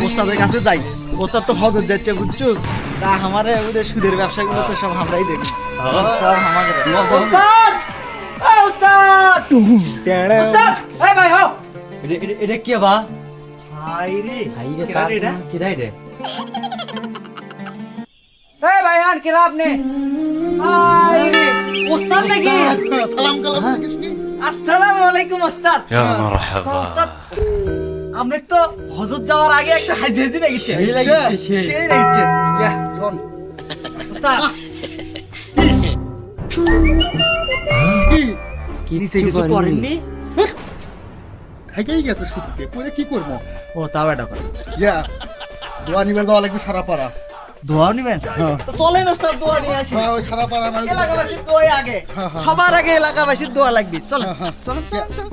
ওস্তাদের কাছে যাই। ওস্তাদ তো হজর যাচ্ছে বুঝছো, তা আমারে ওদের সুদের ব্যবসাগুলো তো সব আমরাই দেখি, সব আমাদের। ওস্তাদ, ওস্তাদ, ওস্তাদ, এই ভাই হো। এটা কি বা? হাই রে, হাই রে, কেডা রে এটা? কি রে? এই ভাই আন কেরা আপনি? হাই রে, ওস্তাদ নাকি? সালাম কালাম কৃষ্ণ। আসসালামু আলাইকুম ওস্তাদ। يا مرحبا ওস্তাদ, আমরা তো হজর যাওয়ার আগে একটা হাজি হাজি লাগিছে। সেই লাগিছে, সেই। সেই লাগিছে। ইয়া শোন ওস্তাদ, কি নিচে কিছু করেননি? খাইতেই গেছে শুটতে পরে কি করব? ও তাও এটা কথা। ইয়া দোয়া নিবে দেওয়া লাগবে সারা পাড়া। দোয়া নিবেন? হ্যাঁ। তো চলেন ওস্তাদ, দোয়া নিয়ে আসি। হ্যাঁ ওই সারা পাড়া নয় এলাকাবাসীর দোয়া আগে, হ্যাঁ, হ্যাঁ। সবার আগে এলাকাবাসীর দোয়া লাগবে। চলেন হ্যাঁ, হ্যাঁ। চলেন চলেন চলেন।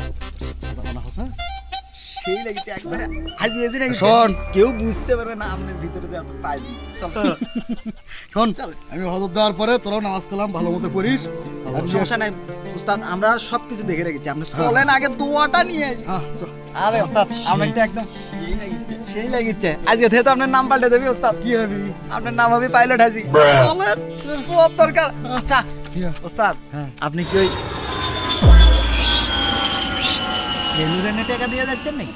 সেই লাগিছে একবারে হাজি হাজি লাগিছে। শোন। কেউ বুঝতে পারবে না আপনার ভিতরে যে এত পাইছি। চল শোন চল। আমি হজর দেওয়ার পরে তোরাও নামাজ কালাম ভালো মতো পড়িস। সমস্যা নাই উস্তাদ, আমরা সবকিছু দেখে রেখেছি। আপনি চলেন আগে দোয়াটা নিয়ে আসি। হ্যাঁ চল। আরে ওস্তাদ, আমরা তো একদম সেই লাগিছে। আজকে থেকে তো আপনার নাম পাল্টে দেবি ওস্তাদ। কি হবে? আপনার নাম হবে পাইলট হাজি। চলেন, দোয়ার দরকার। আচ্ছা ওস্তাদ, হ্যাঁ। আপনি কি ওই রেনুরেনে টাকা দিয়ে যাচ্ছেন নাকি?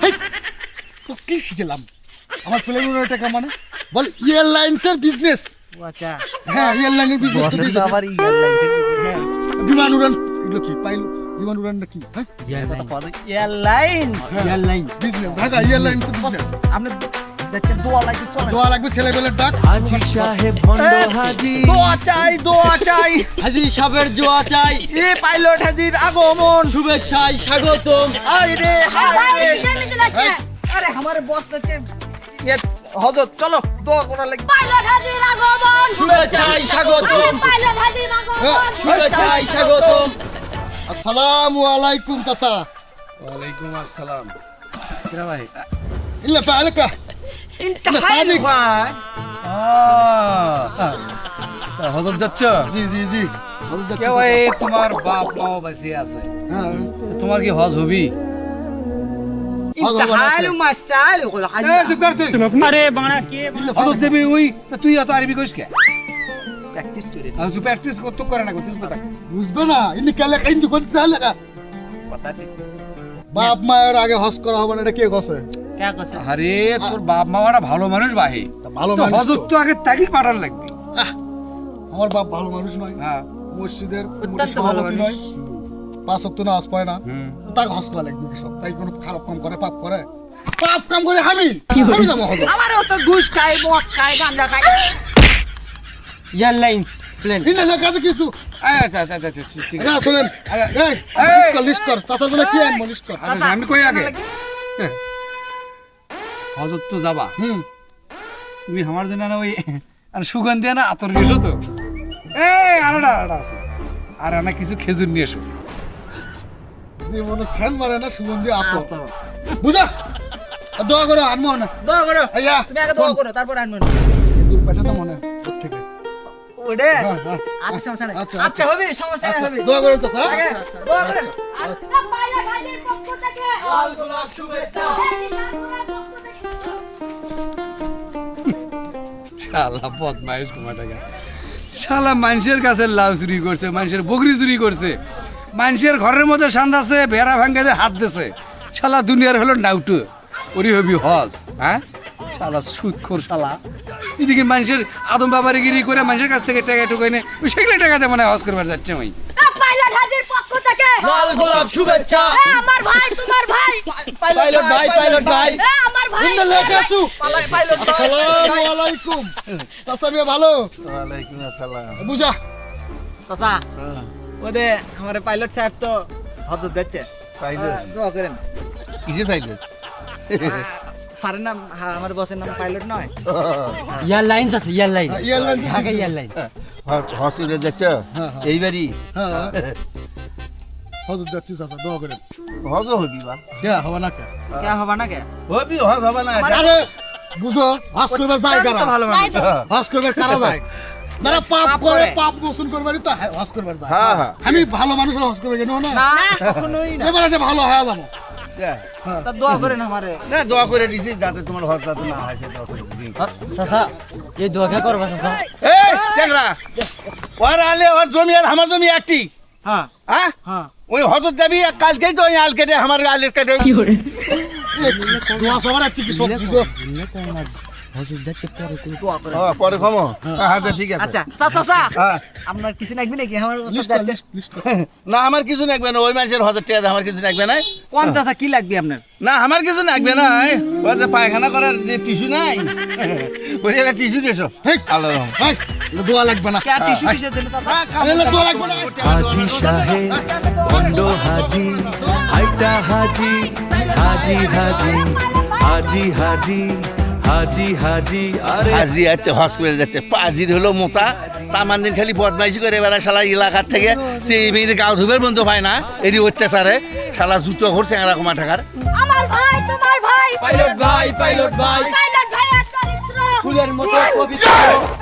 তো কি শিখলাম? আমার প্লেনের টাকা মানে বল এয়ারলাইন্সের বিজনেস। ও আচ্ছা, হ্যাঁ এয়ারলাইনের বসেন তো বিজনেস। আবার এয়ারলাইন্সের। হ্যাঁ, বিমান উড়ান এগুলো কি পাইল? বিমান উড়ান নাকি? হ্যাঁ এয়ারলাইন। এয়ারলাইন। বিজনেস ঢাকা এয়ারলাইন্সের বিজনেস। আপনি যাচ্ছেন দোয়া লাগবে, চলেন। দোয়া লাগবে ছেলেবেলের ডাক। হাজি সাহেব ভন্ড হাজি, দোয়া চাই, দোয়া চাই। হাজি সাহেবের জোয়া চাই, এ পাইলট হাজির আগমন। শুভেচ্ছায় স্বাগতম। আরে রে, হায় রে। আরে আমার বস যাচ্ছে হজরত, চলো দোয়া করা লাগবে। শুভেচ্ছায় স্বাগতম, শুভেচ্ছায় স্বাগতম। আসসালামু আলাইকুম চাচা। ওয়ালাইকুম আসসালাম। কিরা ভাই? ইল্লা ফাআলাকা ইল্লা সাদিক। হজর যাচ্ছ? জি জি জি হজর যাচ্ছি কে চাচা। ভাই, তোমার বাপ মাও বেঁচে আছে, হ্যাঁ তোমার কি হজ হবি? হজর হবে না তো। মাসাল ওগুলো এই, চুপ কর তুই। হজর যাবি ওই, তা তুই এত আরবি কইস কে? প্র্যাকটিস করে আর তুই প্র্যাকটিস করতে করে না, তুই তো থাক। বুঝবে না ইনি কালে কাইন্দু করতে চাইলে না। কথা ঠিক। বাপ মায়ের আগে হজ করা হবে না, এটা কে কছে? কে কইছে? আরে তোর বাপ মা ওরা ভালো মানুষ ভাই, তা ভালো তো মানুষ হজর তো। তো আগে তাকে পাঠান লাগবে। আমার বাপ ভালো মানুষ নয়, হ্যাঁ। মসজিদের অত্যন্ত ভালো সভাপতি মানুষ। নয়, 5 ওয়াক্ত নামাজ পড়ে না, হুম। তাকে হজ করা লাগবে কি সব? তাই কোনো খারাপ কাম করে, পাপ করে? পাপ কাম করে আমি যাবো হজ। আমার ওস্তাদ ঘুষ খায়, মদ খায়, গাঁজা খায়। Airlines plane. ইল্লা না কাজে কিছু। আচ্ছা আচ্ছা আচ্ছা আচ্ছা, ঠিক না আছে। শুনেন, এই লিস্ট কর চাচার বলে কি আনবো লিস্ট কর। আচ্ছা, আমি কই আগে হজর তো যাবা, হুম তুমি আমার জন্য না ওই আর সুগন্ধি না আতর নিয়ে এসো তো। এই আরেকটা আছে, আর না কিছু খেজুর নিয়ে এসো। জীবনে স্যান মারে না সুগন্ধি আতো বুঝা। দোয়া করো আনবো না। দোয়া করো। আইয়া তুমি আগে দোয়া করো, তারপর আনবেন। দূর পাঠাতে মনে ওর থেকে। ওরে হ্যাঁ, হ্যাঁ। আচ্ছা সমস্যা নাই। আচ্ছা, আচ্ছা হবে, সমস্যা নাই হবে। দোয়া করো চাচা। আগে দোয়া করো। শালা বদমাইশ ঘুমাটাকা, শালা মানুষের কাছে লাউ চুরি করছে, মানুষের বকরি চুরি করছে, মানুষের ঘরের মধ্যে সান্দাছে, বেড়া ভাঙ্গাতে হাত দিছে। শালা দুনিয়ার হলো নাউটু, ওরি হবি হজ। হ্যাঁ শালা সুদখোর শালা। এদিকে মানুষের আদম বাবারিগিরি করে মানুষের কাছ থেকে টাকা টুকাই নে, ওই সেগুলো টাকাতে মনে হয় হজ করবার যাচ্ছে ওই। পাইলট হাজির পক্ষ থেকে লাল গোলাপ শুভেচ্ছা। আমার ভাই, তোমার ভাই, পাইলট ভাই, পাইলট ভাই। আমার ভাই। ইন্না লেখা আছু। পাইলট আসসালামু আলাইকুম। চাচা মিয়া ভালো? ওয়ালাইকুম আসসালাম। বুঝা। চাচা ওদে আমার পাইলট সাহেব তো হজরত যাচ্ছে। পাইলট? দোয়া করেন। কিসের পাইলট? স্যারের নাম, হ্যাঁ আমার বসের নাম পাইলট নয়। এয়ারলাইন্স আছে, এয়ারলাইন, এয়ারলাইন ঢাকা এয়ারলাইন। হসপিটালে যাচ্ছ হ্যাঁ, হ্যাঁ। এইবারই? হ্যাঁ হজর যাচ্ছি চাচা দোয়া করেন। হজ হবি বা? কে হবে না কে? কে হবে না কে? হবি, হজ হবে না? আরে বুঝো হজ করবার যায় কারা? ভালো মানুষ। হজ করবার কারা যায়? যারা পাপ পাপ করে, করে। পাপ মোচন করবারই তো হজ করবার যায়। হ্যাঁ হ্যাঁ। আমি ভালো মানুষ হজ করবে কেন না? না কখনোই না। এবার এসে ভালো হয়ে যাবো। তা দোয়া করেন আমারে। না দোয়া করে দিছি যাতে তোমার হজ যাতে না হয় সেটা করে দিছি। চাচা এই দোয়া কে করবা চাচা এই চ্যাংরা ওর আলে ওর জমি আর আমার জমি একটি হ্যাঁ হ্যাঁ হ্যাঁ ওই হজত যাবি কালকেই তো ওই আল কেটে আমার আলের কেটে দোয়া সবার আছে কি সব বুঝো হজুর যাচ্ছে পরে কোন দোয়া করেন। পরে কমো আচ্ছা ঠিক আছে আচ্ছা চাচা হ্যাঁ। আপনার কিছু লাগবে নাকি আমার ওস্তাদ লিস্ট যাচ্ছে? লিস্ট না আমার কিছু লাগবে না ওই মানুষের হজর টাকা আমার কিছু লাগবে না কোন চাচা কি লাগবে আপনার? না আমার কিছু লাগবে না ওই যে পায়খানা করার যে টিস্যু নাই ওই একটা টিস্যু দেছো হেই আল্লাহ হেই দোয়া লাগবে না কে টিস্যু কিসের জন্য চাচা? আরে দোয়া লাগবে না হাজি সাহেব ভণ্ড হাজি হাইটা হাজি হাজি হাজি হাজি হাজি হাজি হাজি আরে হাজি আছে হজ করে যাচ্ছে পাজির হলো মোতা তামান দিন খালি বদমাইশি করে এবার শালা এলাকার থেকে সেই মেয়েদের গাও ধুবের বন্ধু পায় না এরই অত্যাচারে শালা জুতো ঘুরছে এরকম টাকার আমার ভাই তোমার ভাই পাইলট ভাই পাইলট ভাই পাইলট ভাইয়ের চরিত্র ফুলের মতো পবিত্র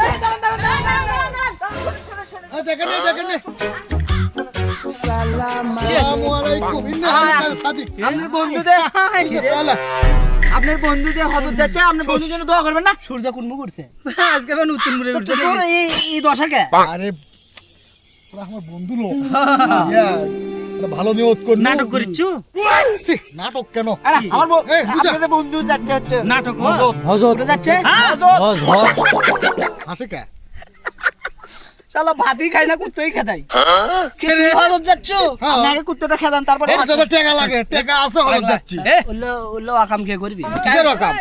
এই দাঁড়ান, শোনো। দেখেন দেখেন আসসালামু আলাইকুম ইন্না হামিদাল সাদিক আপনার বন্ধুদের সালা আপনার বন্ধুদের হজর যাচ্ছে, আপনার বন্ধুর জন্য দোয়া করবেন না? সূর্য কোন মুখ উঠছে আজকে আমি নতুন মুড়ে উঠছে তোর এই দশা কে? আরে ওরা আমার বন্ধু লোক ইয়া এটা ভালো নিয়ত কর নাটক করিচ্ছু? নাটক কেন আরে আমার এই, বুঝা। আপনার বন্ধু যাচ্ছে হচ্ছে নাটক হজর কোথায় যাচ্ছে? হজ হজ হাসে কে শালা ভাতই খাই না কুত্তই খেতাই খেলে হজর যাচ্ছ হ্যাঁ। আপনাকে কুত্তটা খেদান তারপরে ওর যত টাকা লাগে টাকা আছে হল যাচ্ছি উল্লো আকাম কে করবি কিসের ওয়াকাম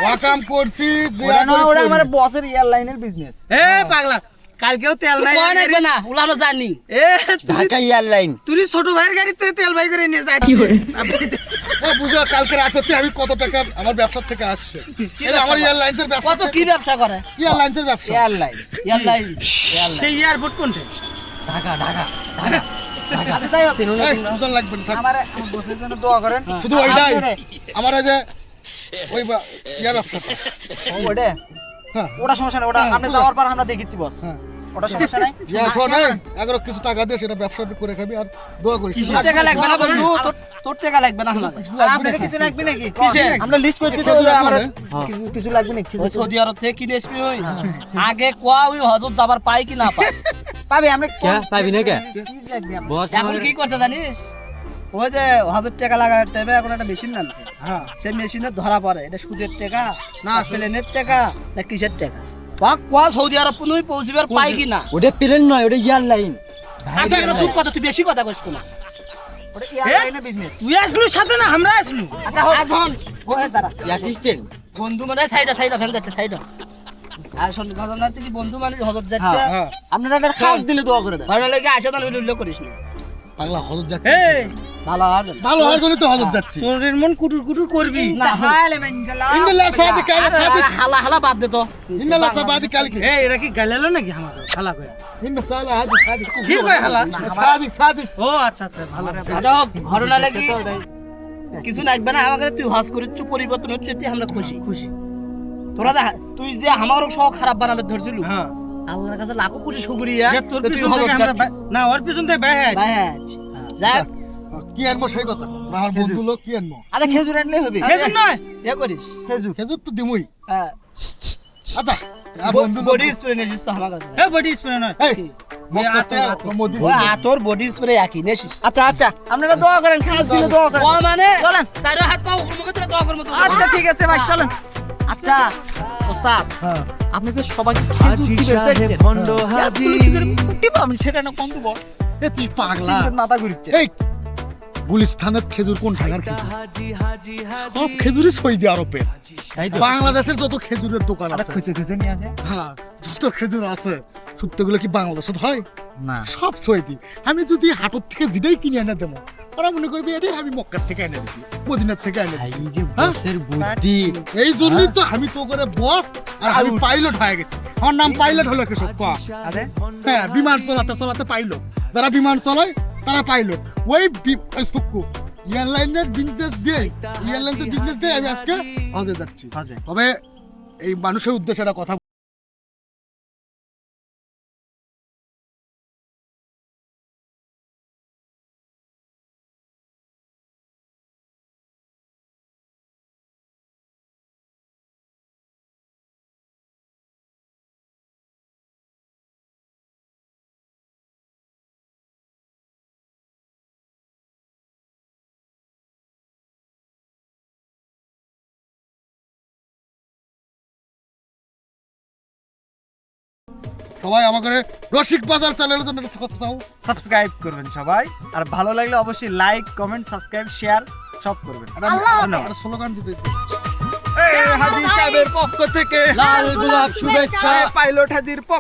ওয়াকাম করছি যে ওরা না ওরা আমার বসের এয়ারলাইনের বিজনেস এ পাগলা কালকেও তেল নাই না ওলা আমরা জানি এ ঢাকা এয়ারলাইন তুই ছোট ভাইয়ের গাড়িতে তেল বাই করে নিয়ে যাই ও বুঝো কালকে রাতে আমি কত টাকা আমার ব্যবসা থেকে আসছে এই যে আমার এয়ারলাইন্সের ব্যবসা কত কি ব্যবসা করে এয়ারলাইন্সের ব্যবসা এয়ারলাইন এয়ারলাইন সেই এয়ারপোর্ট কোনটা ঢাকা ঢাকা এই বুঝন লাগবে না, থাক। আমার বসের জন্য দোয়া করেন শুধু ওইটাই আমার এই যে ওই ইয়া ব্যবসাটা ওটা হ্যাঁ ওটা সমস্যা নাই ওটা আপনি যাওয়ার পর আমরা দেখিচ্ছি বস হ্যাঁ ওটা সমস্যা নাই ইয়া শোন এই, এগারো কিছু টাকা দিয়ে সেটা ব্যবসা করে খাবি আর দোয়া করিস কিসের টাকা লাগবে না বন্ধু তোর টাকা লাগবে না আমার কিছু লাগবে আপনার নাকি? কিছু লাগবে নাকি কিসে? আমরা লিস্ট করছি তো খেজুর আমার লাগবে কিছু লাগবে নাকি সৌদি আরব থেকে কিনে আসবি ওই আগে কোয়া ওই হজরত যাবার পাই কি না পাই পাবি আমরা কে পাবি না কে বস এখন কি করছে জানিস ওই যে 1000 টাকা লাগার টাইমে এখন একটা মেশিন নামছে হ্যাঁ সেই মেশিনে ধরা পড়ে এটা সুদের টাকা না প্লেনের টাকা না কিসের টাকা কোয়া সৌদি আরব পুনই পৌঁছিবার পাই কি না ওটা প্লেন নয় ওটা এয়ারলাইন আচ্ছা একটা চুপ কথা তুই বেশি কথা কইস না ওটা এয়ারলাইনের বিজনেস তুই আসলু সাথে না আমরা আসলু আচ্ছা এখন ওই দাঁড়া অ্যাসিস্ট্যান্ট বন্ধু মানে সাইডা ভ্যান যাচ্ছে সাইডা আর শোন ঘটনা হচ্ছে কি বন্ধু মানে হজর যাচ্ছে হ্যাঁ, হ্যাঁ। আপনারা একটা খাস দিলে দোয়া করে দেন ভালো লাগে আসে তাহলে উল্লেখ করিস না পাগলা হজর যাচ্ছে ভালো আর ভালো হওয়ার জন্য তো হজর যাচ্ছি শরীরের মন কুটুর কুটুর করবি না হালে মেঙ্গলা ইন্নাল্লাহ সাদিক আলা সাদিক হালা হালা বাদ দে তো ইন্নাল্লাহ সাদিক কালকে এ এরা কি গালালো নাকি আমাকে খালা কয়া ইন্না সালা হাদি সাদিক কি কয় হালা সাদিক সাদিক ও আচ্ছা আচ্ছা ভালো আচ্ছা ঘটনা লাগি কিছু লাগবে না আমাকে তুই হজ করিচ্ছু পরিবর্তন হচ্ছে এতে আমরা খুশি খুশি তোরা তুই যে আমারও সব খারাপ বানাবে ধরছিল হ্যাঁ আল্লাহর কাছে লাখো কোটি শুকরিয়া যে তোর তুই পিছন হজর থেকে আমরা যাচ্ছিস। না ওর পিছন থেকে বাইরে ভাই হ্যাঁ যাক কি আনবো সেই কথা আমার বন্ধু লোক কি আনবো আরে খেজুর আনলে হবে খেজুর নয় এ করিস খেজুর খেজুর তো দিমুই হ্যাঁ আচ্ছা বন্ধু বডি স্প্রে নিয়েছিস তো আমার কাছে এ বডি স্প্রে নয় এই মক্কাতে মোদি ওই আতর বডি স্প্রে একই নেছিস আচ্ছা আচ্ছা আপনারা দোয়া করেন খাস দিলে দোয়া করেন দোয়া মানে চলেন চারো হাত পাও মুখে তুলে দোয়া করব আচ্ছা ঠিক আছে ভাই চলেন আচ্ছা ওস্তাদ হ্যাঁ আপনি তো সবাইকে হাজি সাহেব ভণ্ড হাজি আমি সেটা না কম দেবো এ তুই পাগলা মাথা ঘুরছে এই গুলিস্তানের খেজুর কোন ঢাকার খেজুর হাজি হাজি হাজি সব খেজুরই সৌদি আরবে তাই তো বাংলাদেশের যত খেজুরের দোকান আছে খুঁজে খুঁজে নিয়ে আসে হ্যাঁ যত খেজুর আছে সত্যগুলো কি বাংলাদেশত হয় না সব সৌদি আমি যদি হাটত থেকে যেটাই কিনে এনে দেবো ওরা মনে করবে এটাই আমি মক্কার থেকে এনে দিছি মদিনার থেকে এনে এই দিছি যে হ্যাঁ? বসের বুদ্ধি এই জন্যই তো আমি তো করে বস আর আমি পাইলট হয়ে গেছি আমার নাম পাইলট হলো কেসব আরে হ্যাঁ বিমান চলাতে চলাতে পাইলট যারা বিমান চালায় তারা পাইলট ওই সুক্কু এয়ারলাইনের বিজনেস দিয়ে আমি আজকে হজে যাচ্ছি তবে এই মানুষের উদ্দেশ্যে একটা কথা সবাই আমাকে রসিক বাজার চ্যানেলের জন্য একটা কথা চাও। সাবস্ক্রাইব করবেন সবাই, আর ভালো লাগলে অবশ্যই লাইক কমেন্ট সাবস্ক্রাইব শেয়ার সব করবেন। একটা স্লোগান দিতে হাজি সাহেবের পক্ষ থেকে লাল গোলাপ শুভেচ্ছা। পাইলট হাজির পক্ষ